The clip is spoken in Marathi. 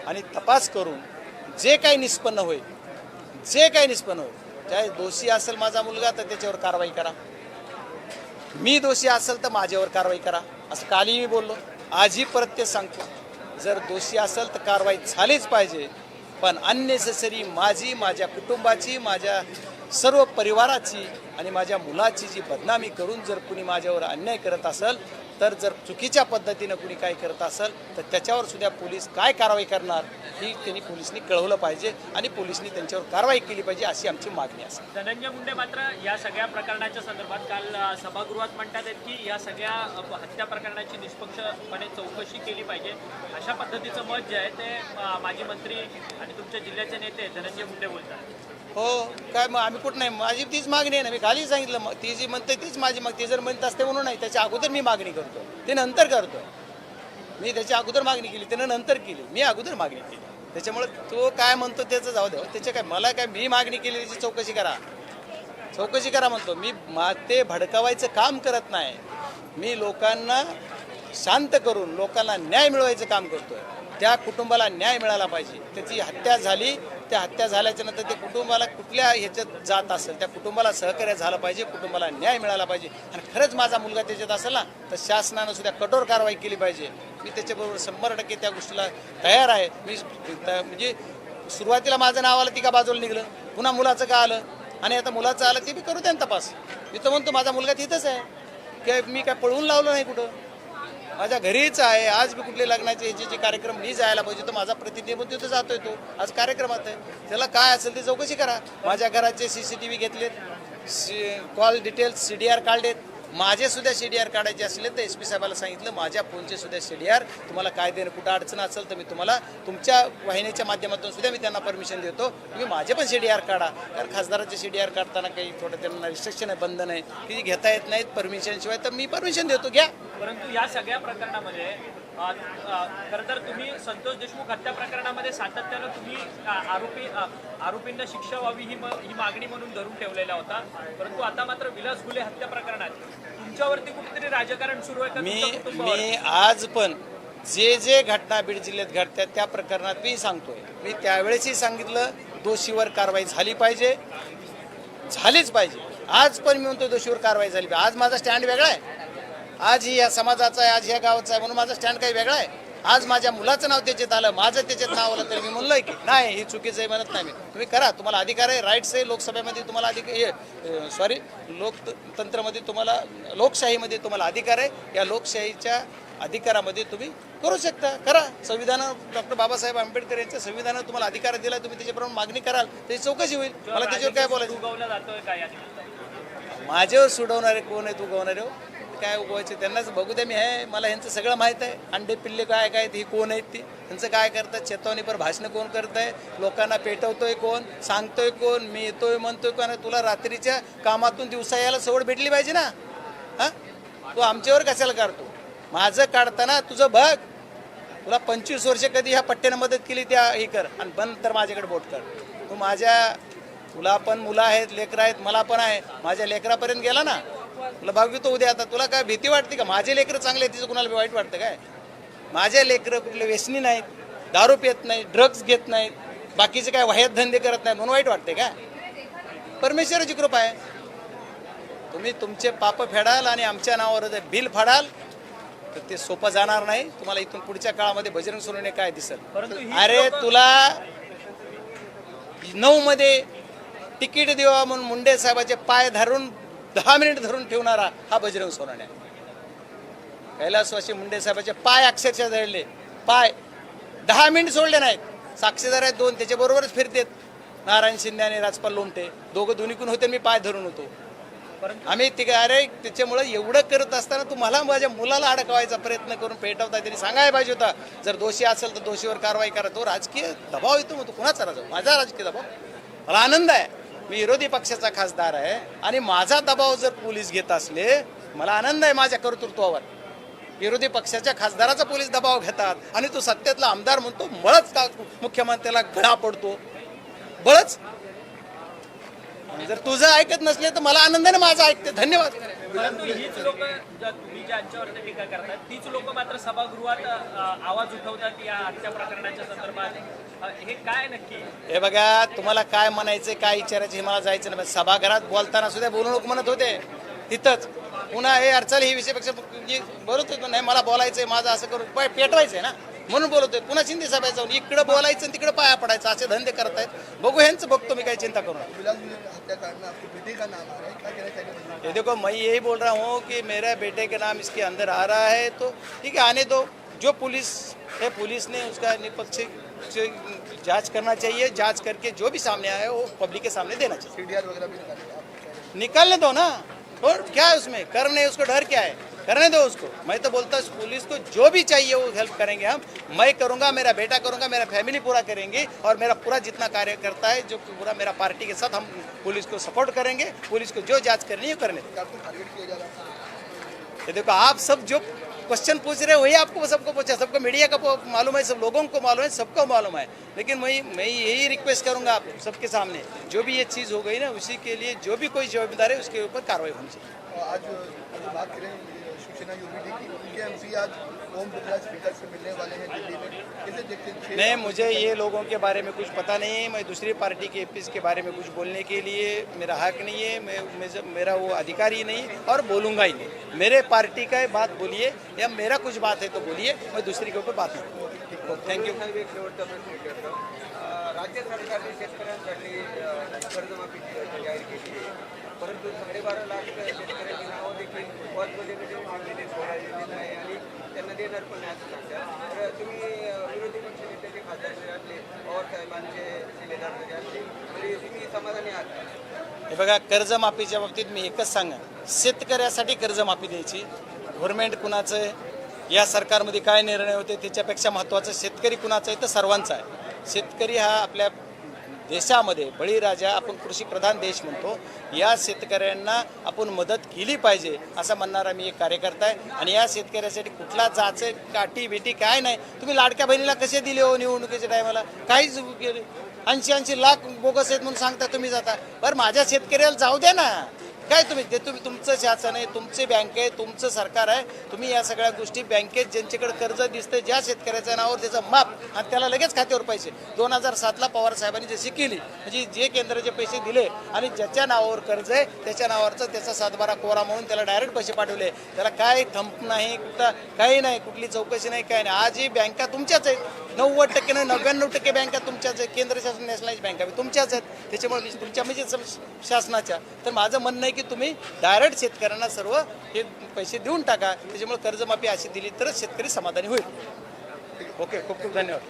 आणि तपास करून जे काही निष्पन्न होईल चाहे दोषी असेल माझा मुलगा तर त्याच्यावर कारवाई करा, मी दोषी असेल तर माझ्यावर कारवाई करा, असं कालही मी बोललो, आजही परत ते सांगतो. जर दोषी असेल तर कारवाई झालीच पाहिजे, पण अननेसेसरी माझ्या कुटुंबाची, माझ्या सर्व परिवाराची आणि माझ्या मुलाची जी बदनामी करून जर कुणी माझ्यावर अन्याय करत असेल, तर जर चुकीच्या पद्धतीनं कुणी काय करत असेल तर त्याच्यावर सुद्धा पोलीस काय कारवाई करणार ही त्यांनी पोलिसांनी कळवलं पाहिजे आणि पोलिसांनी त्यांच्यावर कारवाई केली पाहिजे, अशी आमची मागणी असेल. धनंजय मुंडे मात्र या सगळ्या प्रकरणाच्या संदर्भात काल सभागृहात म्हणतात आहेत की या सगळ्या हत्या प्रकरणाची निष्पक्षपणे चौकशी केली पाहिजे, अशा पद्धतीचं मत जे आहे ते माजी मंत्री आणि तुमच्या जिल्ह्याचे नेते धनंजय मुंडे बोलतात. हो, काय मग आम्ही कुठं नाही, माझी तीच मागणी आहे ना, मी खाली सांगितलं, मग ती जी म्हणते तीच माझी मग, ती जर म्हणत असते म्हणून नाही, त्याच्या अगोदर मी मागणी करतो, ते नंतर करतो. मी त्याच्या अगोदर मागणी केली, त्यानं नंतर केली, मी अगोदर मागणी केली. त्याच्यामुळे तो काय म्हणतो त्याचं जाऊ द्या, त्याच्या काय मला काय, मी मागणी केली त्याची चौकशी करा म्हणतो. मी ते भडकावायचं काम करत नाही, मी लोकांना शांत करून लोकांना न्याय मिळवायचं काम करतोय. त्या कुटुंबाला न्याय मिळाला पाहिजे, त्याची हत्या झाली, त्या हत्या झाल्याच्या नंतर ते कुटुंबाला कुठल्या ह्याच्यात जात असेल त्या कुटुंबाला सहकार्य झालं पाहिजे, कुटुंबाला न्याय मिळाला पाहिजे. आणि खरंच माझा मुलगा त्याच्यात असेल ना तर शासनानं सुद्धा कठोर कारवाई केली पाहिजे. मी त्याच्याबरोबर 100% त्या गोष्टीला तयार आहे. मी म्हणजे सुरुवातीला माझं नाव आलं ती का बाजूला निघलं, पुन्हा मुलाचं का आलं आणि आता मुलाचं आलं ते बी करू द्या तपास. मी तर म्हणतो माझा मुलगा तिथंच आहे, की मी काय पळवून लावलं नाही कुठं, माझ्या घरीच आहे. आज मी कुठले लग्नाचे ह्याचे जे कार्यक्रम मी जायला पाहिजे तर माझा प्रतिनिधी तिथं जातोय, तो आज कार्यक्रमात आहे, त्याला काय असेल ते चौकशी करा. माझ्या घराचे CCTV घेतलेत, कॉल डिटेल्स CDR काढलेत, माझे सुद्धा CDR काढायचे असले तर SP साहेबाला सांगितलं माझ्या फोनचे सुद्धा CDR, तुम्हाला कायद्याने कुठं अडचण असेल तर मी तुम्हाला तुमच्या वाहिनीच्या माध्यमातून सुद्धा मी त्यांना परमिशन देतो, तुम्ही माझे पण CDR काढा. कारण खासदाराचे CDR काढताना काही थोडं त्यांना रिस्ट्रिक्शन आहे, बंधन आहे की घेता येत नाहीत परमिशन शिवाय, तर मी परमिशन देतो, घ्या. परंतु या सगळ्या प्रकरणामध्ये खरं तर तुम्ही संतोष देशमुख हत्या प्रकरणामध्ये सातत्यानं तुम्ही आरोपींना शिक्षा व्हावी ही मागणी म्हणून धरून ठेवलेला होता, परंतु आता मात्र विलास घुले हत्या प्रकरणात तुमच्यावरती कुठेतरी राजकारण सुरू आहे का? मी आज पण जे घटना बीड जिल्ह्यात घडतात त्या प्रकरणात मी सांगतोय, मी त्यावेळेसही सांगितलं दोषीवर कारवाई झालीच पाहिजे. आज पण मी म्हणतो दोषीवर कारवाई झाली पाहिजे. आज माझा स्टँड वेगळा आहे, आज ही या समाजाचा आहे, आज ह्या गावाचा आहे, म्हणून माझा स्टँड काही वेगळा आहे. आज माझ्या मुलाचं नाव त्याच्यात आलं, माझं त्याच्यात नाव आलं तरी मी म्हणलोय की नाही ही चुकीचं आहे म्हणत नाही मी. तुम्ही करा, तुम्हाला अधिकार आहे, राईट्स आहे. लोकसभेमध्ये तुम्हाला लोकतंत्रामध्ये तुम्हाला, लोकशाहीमध्ये तुम्हाला अधिकार आहे. या लोकशाहीच्या अधिकारामध्ये तुम्ही करू शकता, करा. संविधान डॉक्टर बाबासाहेब आंबेडकर यांच्या संविधानात तुम्हाला अधिकार दिला, तुम्ही त्याच्याप्रमाणे मागणी कराल, त्याची चौकशी होईल. मला त्याच्यावर काय बोलायचं, माझ्यावर सोडवणारे कोण आहेत, उगवणारे काय उगवायचे त्यांनाच बघू द्या. मी आहे, मला ह्यांचं सगळं माहीत आहे. अंडे पिल्ले काय ही कोण आहेत, ती त्यांचं काय करतात, चेतावणीपर भाषणं कोण करत आहे, लोकांना पेटवतोय कोण, सांगतोय कोण, मी येतोय म्हणतोय कोण. तुला रात्रीच्या कामातून दिवसा यायला सवड भेटली पाहिजे ना. हां, तू आमच्यावर कशाला काढतो, माझं काढताना तुझं बघ. तुला 25 वर्ष कधी ह्या पट्ट्यानं मदत केली त्या हे कर आणि बंद तर माझ्याकडे बोट कर. तुला पण मुलं आहेत, लेकरं आहेत, मला पण आहे. माझ्या लेकरापर्यंत गेला ना, तुला भागवितो उद्या. आता तुला काय भीती वाटते का माझे लेकरं चांगले आहेत तिचं कुणाला वाईट वाटतं काय? माझे लेकरं कुठले व्यसनी नाहीत, दारू पित नाहीत, ड्रग्ज घेत नाहीत, बाकीचे काय वाह्यात धंदे करत नाहीत म्हणून वाईट वाटते का? परमेश्वराची कृपा आहे. तुम्ही तुमचे पाप फेडाल आणि आमच्या नावावर जर बिल फाडाल तर ते सोपं जाणार नाही. तुम्हाला इथून पुढच्या काळामध्ये बजरंग सोनवणे काय दिसेल. अरे तुला 9 मध्ये तिकीट देवा म्हणून मुंडे साहेबाचे पाय धरून 10 मिनिट धरून ठेवणारा हा बजरंग सोनवणे. कैलासवासी मुंडे साहेबाचे पाय अक्षरशः धरले, पाय 10 मिनिट सोडले नाहीत. साक्षीदार आहेत 2, त्याच्याबरोबरच फिरतेत नारायण शिंदे आणि राजपाल लोमटे, दोघं होते, मी पाय धरून होतो. आम्ही ते अरे त्याच्यामुळे एवढं करत असताना तुम्हाला माझ्या मुलाला अडकवायचा प्रयत्न करून पेटवता, त्यांनी सांगायला पाहिजे होता जर दोषी असेल तर दोषीवर कारवाई करा. तो राजकीय दबाव येतो, मग तो कुणाचा राजा? माझा राजकीय दबाव. मला आनंद आहे, मी विरोधी पक्षाचा खासदार आहे आणि माझा दबाव जर पोलीस घेत असले, मला आनंद आहे माझ्या कर्तृत्वावर. विरोधी पक्षाच्या खासदाराचा पोलीस दबाव घेतात आणि तो सत्तेतला आमदार म्हणतो बळच का मुख्यमंत्र्याला गळा पडतो, बळच. जर तुझं ऐकत नसले तर मला आनंदाने माझं ऐकते. धन्यवाद. परंतु हीच लोक तुम्ही ज्यांच्यावरती टीका करतात तीच लोक मात्र सभागृहात आवाज उठवतात या हत्या प्रकरणाच्या संदर्भात हे काय नक्की? हे बघा, तुम्हाला काय म्हणायचं काय विचारायचं हे मला जायचं नाही. सभागृहात बोलताना सुद्धा बोलू नको म्हणत होते तिथंच. पुन्हा हे अडचण ही विषयापेक्षा बोलत होतो नाही, मला बोलायचंय, माझं असं करून पेटवायचंय ना म्हणून बोलतोय. पुन्हा शिंदे सभेत जाऊन इकडं बोलायचं आणि तिकडे पाया पडायचं असे धंदे करत आहेत. बघू ह्यांचं बघतो मी, काही चिंता करू नका. ये देखो, मैं यही बोल रहा हूँ कि मेरे बेटे के नाम इसके अंदर आ रहा है तो ठीक है, आने दो. जो पुलिस है, पुलिस ने उसका निष्पक्ष जांच करना चाहिए. जांच करके जो भी सामने आया है वो पब्लिक के सामने देना चाहिए. सीडीआर वगैरह भी निकालने दो ना. और क्या है उसमें, करने उसको डर क्या है, करने दो उसको. मैं तो बोलता हूँ पुलिस को जो भी चाहिए वो हेल्प करेंगे हम. मैं करूँगा, मेरा बेटा करूँगा, मेरा फैमिली पूरा करेंगे और मेरा पूरा जितना कार्य करता है जो पूरा मेरा पार्टी के साथ हम पुलिस को सपोर्ट करेंगे. पुलिस को जो जांच करनी है वो करने दो. टारगेट किया जा रहा है. ये देखो, आप सब जो क्वेश्चन पूछ रहे हो वही आपको सबको पूछा, सबको मीडिया का मालूम है, सब लोगों को मालूम है, सबको मालूम है. लेकिन मैं यही रिक्वेस्ट करूंगा आप सबके सामने, जो भी ये चीज़ हो गई ना उसी के लिए जो भी कोई जिम्मेदार है उसके ऊपर कार्रवाई होनी चाहिए. आज बात करें शिवसेना यूपीडी की, उनके एमसी आज ओम बिरला स्पीकर से मिलने वाले हैं दिल्ली में. कैसे देखते हैं? नहीं, मुझे ये लोगों के बारे में कुछ पता नहीं है. मैं दूसरी पार्टी के एपीस के बारे में कुछ बोलने के लिए मेरा हक नहीं है. मेरा वो अधिकार ही नहीं और बोलूँगा ही नहीं. मेरे पार्टी का बात बोलिए या मेरा कुछ बात है तो बोलिए, मैं दूसरी के ऊपर बात नहीं. थँक्यू. राज्य सरकारने शेतकऱ्यांसाठी कर्जमाफीची योजना जाहीर केली आहे, परंतु 12.5 लाख शेतकऱ्यांची नावं देखील पॉजमध्ये मागलेली सोडालेली नाही आणि त्यांना देणार पण नाही असं सांगतात. तर तुम्ही विरोधी पक्षनेते खासदार जरी असले, पवार साहेबांचे शिलेदार जरी असले तरी तुम्ही समाधानी आहात का? हे बघा, कर्जमाफीच्या बाबतीत मी एकच सांगा, शेतकऱ्यासाठी कर्जमाफी द्यायची. गव्हर्नमेंट कुणाचं आहे, या सरकारमध्ये काय निर्णय होते त्याच्यापेक्षा महत्त्वाचं शेतकरी कुणाचं आहे तर सर्वांचा आहे. शेतकरी हा आपल्या देशामध्ये बळीराजा, आपण कृषीप्रधान देश म्हणतो. या शेतकऱ्यांना आपण मदत केली पाहिजे असं म्हणणारा मी एक कार्यकर्ता आहे. आणि या शेतकऱ्यासाठी कुठला जाचं काठी बेटी काय नाही. तुम्ही लाडक्या बहिणीला कसे दिले हो निवडणुकीच्या टायमाला, काहीच केले. 80 लाख बोगस आहेत म्हणून सांगता तुम्ही जाता. बरं, माझ्या शेतकऱ्याला जाऊ द्या ना. काय तुम्ही तुमचं शासन आहे, तुमचे बँक आहे, तुमचं सरकार आहे. तुम्ही या सगळ्या गोष्टी बँकेत ज्यांच्याकडे कर्ज दिसतं ज्या शेतकऱ्याच्या नावावर त्याचं माप आणि त्याला लगेच खात्यावर पैसे 2007ला पवार साहेबांनी जशी केली, म्हणजे जे केंद्राचे पैसे दिले आणि ज्याच्या नावावर कर्ज आहे त्याच्या नावावरचं त्याचा 7/12 कोरा म्हणून त्याला डायरेक्ट पैसे पाठवले. त्याला काय थंप नाही, कुठं काही नाही, कुठली चौकशी नाही, काय नाही. आजही बँका तुमच्याच आहेत. 90% नाही 99% बँका तुमच्याच आहेत. केंद्र शासन नॅशनलाइज बँका तुमच्याच आहेत. त्याच्यामुळे तुमच्या म्हणजे शासनाच्या. तर माझं म्हणणं आहे की तुम्ही डायरेक्ट शेतकऱ्यांना सर्व हे पैसे देऊन टाका. त्याच्यामुळे कर्जमाफी अशी दिली तरच शेतकरी समाधानी होईल. ओके, खूप खूप धन्यवाद.